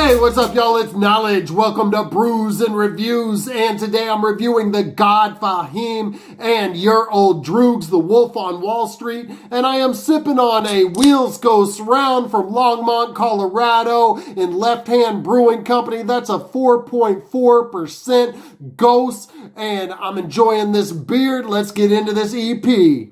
Hey, what's up, y'all? It's Knowledge. Welcome to Brews and Reviews. And today I'm reviewing Tha God Fahim and Your Old Droog's The Wolf on Wall Street. And I am sipping on a Wheels Gose round from Longmont, Colorado in Left Hand Brewing Company. That's a 4.4% Gose. And I'm enjoying this beer. Let's get into this EP.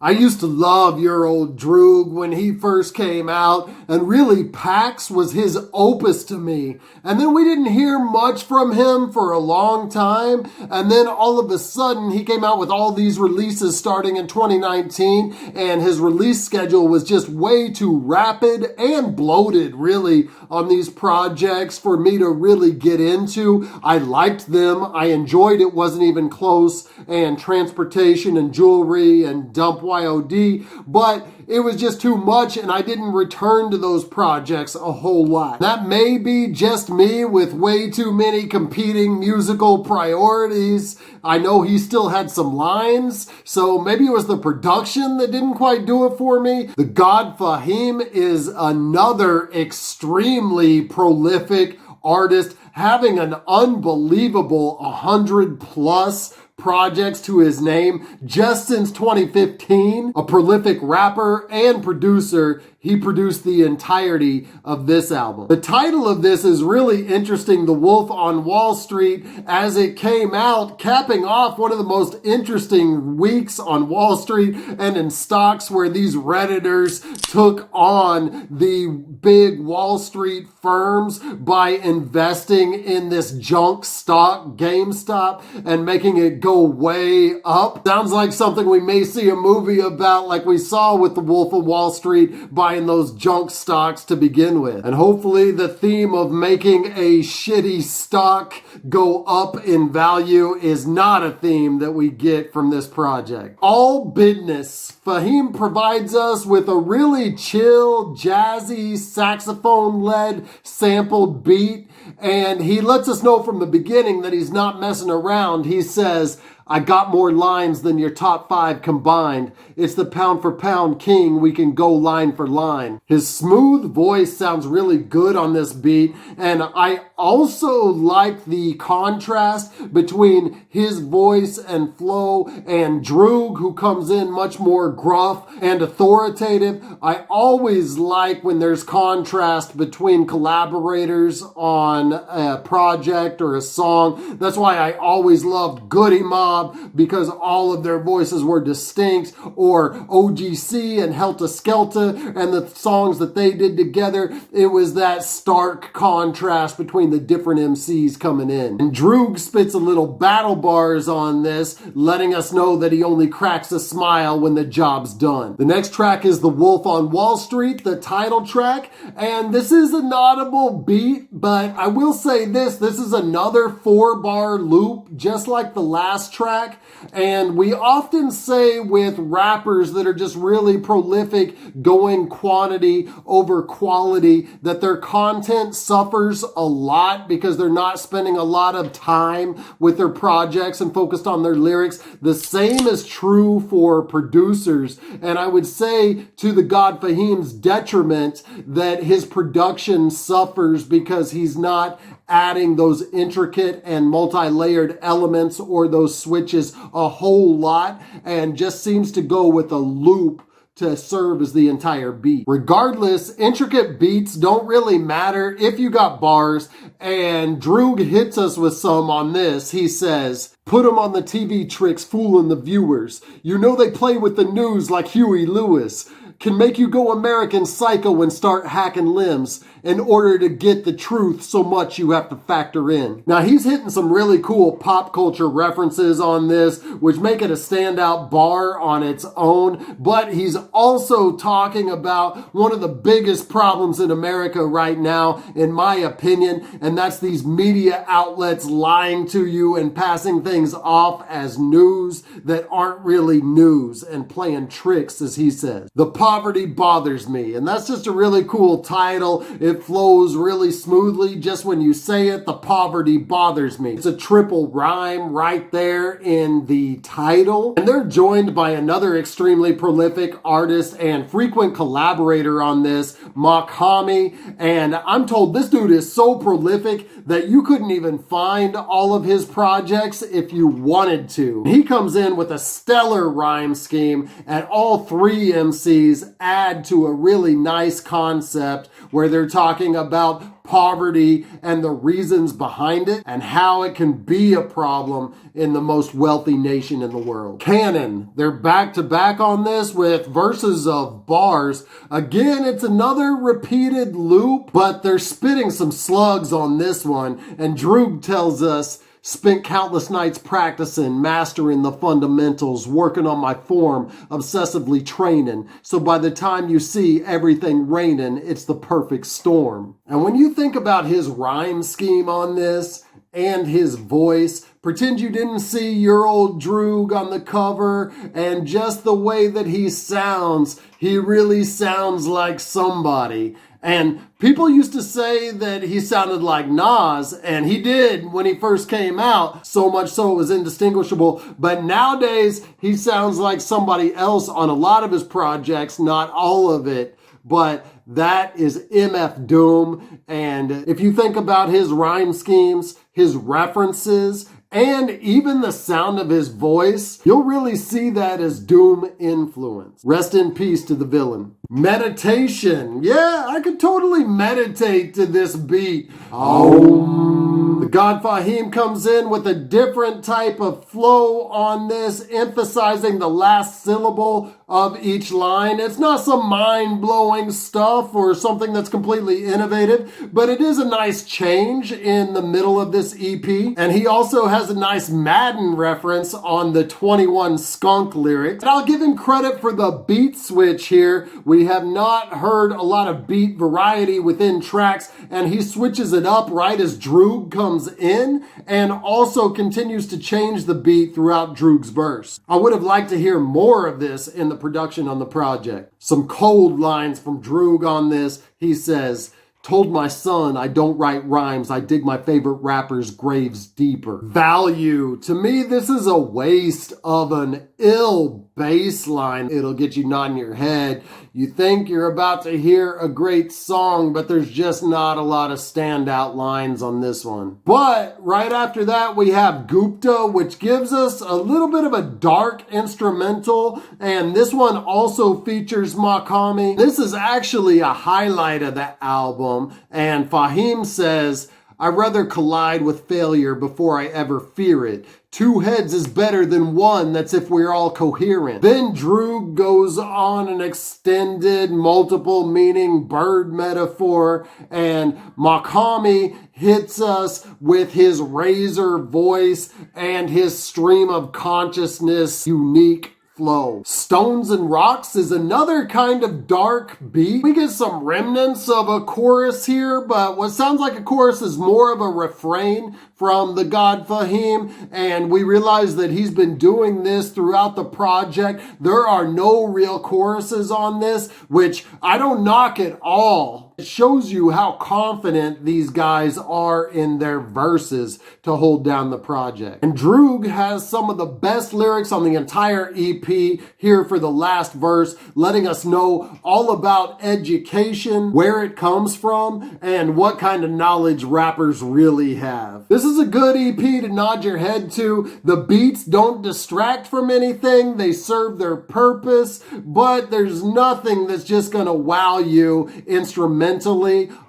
I used to love Your Old Droog when he first came out, and really Pax was his opus to me. And then we didn't hear much from him for a long time, and then all of a sudden he came out with all these releases starting in 2019, and his release schedule was just way too rapid and bloated really on these projects for me to really get into. I liked them, I enjoyed It Wasn't Even Close, and Transportation and Jewelry and Dump YOD, but it was just too much and I didn't return to those projects a whole lot. That may be just me with way too many competing musical priorities. I know he still had some lines, so maybe it was the production that didn't quite do it for me. Tha God Fahim is another extremely prolific artist, having an unbelievable 100 plus projects to his name just since 2015. A prolific rapper and producer, he produced the entirety of this album. The title of this is really interesting, The Wolf on Wall Street, as it came out, capping off one of the most interesting weeks on Wall Street and in stocks, where these Redditors took on the big Wall Street firms by investing in this junk stock, GameStop, and making it go way up. Sounds like something we may see a movie about, like we saw with The Wolf of Wall Street, buying those junk stocks to begin with. And hopefully the theme of making a shitty stock go up in value is not a theme that we get from this project. All Bidness. Fahim provides us with a really chill, jazzy, saxophone-led sampled beat, and he lets us know from the beginning that he's not messing around. He says, "I got more lines than your top 5 combined. It's the pound for pound king. We can go line for line." His smooth voice sounds really good on this beat, and I also like the contrast between his voice and flow and Droog, who comes in much more gruff and authoritative. I always like when there's contrast between collaborators on a project or a song. That's why I always loved Goody Mob, because all of their voices were distinct, or OGC and Helta Skelta and the songs that they did together. It was that stark contrast between the different MCs coming in. And Droog spits a little battle bars on this, letting us know that he only cracks a smile when the job's done. The next track is The Wolf on Wall Street, the title track, and this is an audible beat, but I will say this is another 4-bar loop, just like the last track. And we often say with rappers that are just really prolific, going quantity over quality, that their content suffers a lot because they're not spending a lot of time with their projects and focused on their lyrics. The same is true for producers, and I would say to Tha God Fahim's detriment that his production suffers because he's not adding those intricate and multi-layered elements or those switches a whole lot, and just seems to go with a loop to serve as the entire beat. Regardless, intricate beats don't really matter if you got bars, and Droog hits us with some on this. He says, "Put 'em on the TV tricks fooling the viewers. You know they play with the news like Huey Lewis. Can make you go American Psycho and start hacking limbs in order to get the truth, so much you have to factor in." Now he's hitting some really cool pop culture references on this, which make it a standout bar on its own, but he's also talking about one of the biggest problems in America right now, in my opinion, and that's these media outlets lying to you and passing things off as news that aren't really news and playing tricks, as he says. The pop Poverty Bothers Me. And that's just a really cool title. It flows really smoothly just when you say it. The poverty bothers me. It's a triple rhyme right there in the title. And they're joined by another extremely prolific artist and frequent collaborator on this, Mach-Hommy. And I'm told this dude is so prolific that you couldn't even find all of his projects if you wanted to. He comes in with a stellar rhyme scheme, and all three MCs add to a really nice concept where they're talking about poverty and the reasons behind it and how it can be a problem in the most wealthy nation in the world. Canon, they're back to back on this with verses of bars. Again, it's another repeated loop, but they're spitting some slugs on this one. And Droog tells us, spent countless nights practicing, mastering the fundamentals, working on my form, obsessively training. So by the time you see everything raining, it's the perfect storm. And when you think about his rhyme scheme on this and his voice, pretend you didn't see Your Old Droog on the cover, and just the way that he sounds, he really sounds like somebody. And people used to say that he sounded like Nas, and he did when he first came out, so much so it was indistinguishable. But nowadays, he sounds like somebody else on a lot of his projects, not all of it. But that is MF Doom. And if you think about his rhyme schemes, his references, and even the sound of his voice, you'll really see that as Doom influence. Rest in peace to the villain. Meditation. Yeah, I could totally meditate to this beat. Tha God Fahim comes in with a different type of flow on this, emphasizing the last syllable of each line. It's not some mind-blowing stuff or something that's completely innovative, but it is a nice change in the middle of this EP. And he also has a nice Madden reference on the 21 Skunk lyrics. And I'll give him credit for the beat switch here. We have not heard a lot of beat variety within tracks, and he switches it up right as Droog comes in, and also continues to change the beat throughout Droog's verse. I would have liked to hear more of this in the production on the project. Some cold lines from Droog on this. He says, told my son I don't write rhymes, I dig my favorite rappers' graves deeper. Value. To me, this is a waste of an ill bass line. It'll get you nodding your head. You think you're about to hear a great song, but there's just not a lot of standout lines on this one. But right after that, we have Gupta, which gives us a little bit of a dark instrumental, and this one also features Mach-Hommy. This is actually a highlight of the album, and Fahim says, I'd rather collide with failure before I ever fear it. 2 heads is better than 1, that's if we're all coherent. Then Droog goes on an extended multiple meaning bird metaphor, and Mach-Hommy hits us with his razor voice and his stream of consciousness unique flow. Stones and Rocks is another kind of dark beat. We get some remnants of a chorus here, but what sounds like a chorus is more of a refrain from Tha God Fahim, and we realize that he's been doing this throughout the project. There are no real choruses on this, which I don't knock at all. It shows you how confident these guys are in their verses to hold down the project. And Droog has some of the best lyrics on the entire EP here for the last verse, letting us know all about education, where it comes from, and what kind of knowledge rappers really have. This is a good EP to nod your head to. The beats don't distract from anything. They serve their purpose, but there's nothing that's just gonna wow you instrumentally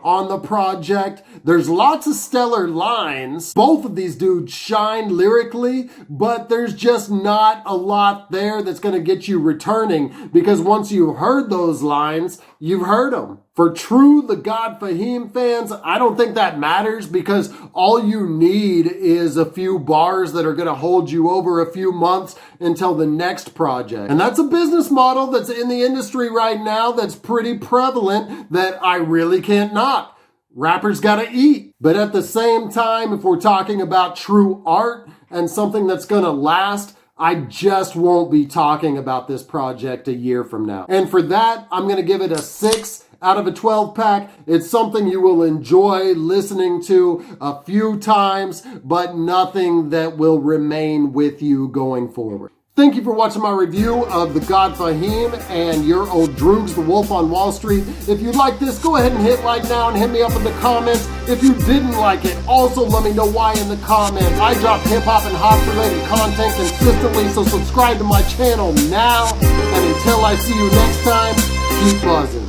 on the project. There's lots of stellar lines. Both of these dudes shine lyrically, but there's just not a lot there that's going to get you returning, because once you've heard those lines, you've heard them. For true Tha God Fahim fans, I don't think that matters, because all you need is a few bars that are going to hold you over a few months until the next project. And that's a business model that's in the industry right now that's pretty prevalent that I really can't knock. Rappers gotta eat. But at the same time, if we're talking about true art and something that's gonna last, I just won't be talking about this project a year from now. And for that, I'm going to give it a 6 out of a 12 pack. It's something you will enjoy listening to a few times, but nothing that will remain with you going forward. Thank you for watching my review of Tha God Fahim and Your Old Droog's The Wolf on Wall Street. If you like this, go ahead and hit like now and hit me up in the comments. If you didn't like it, also let me know why in the comments. I drop hip-hop and hop-related content consistently, so subscribe to my channel now. And until I see you next time, keep buzzing.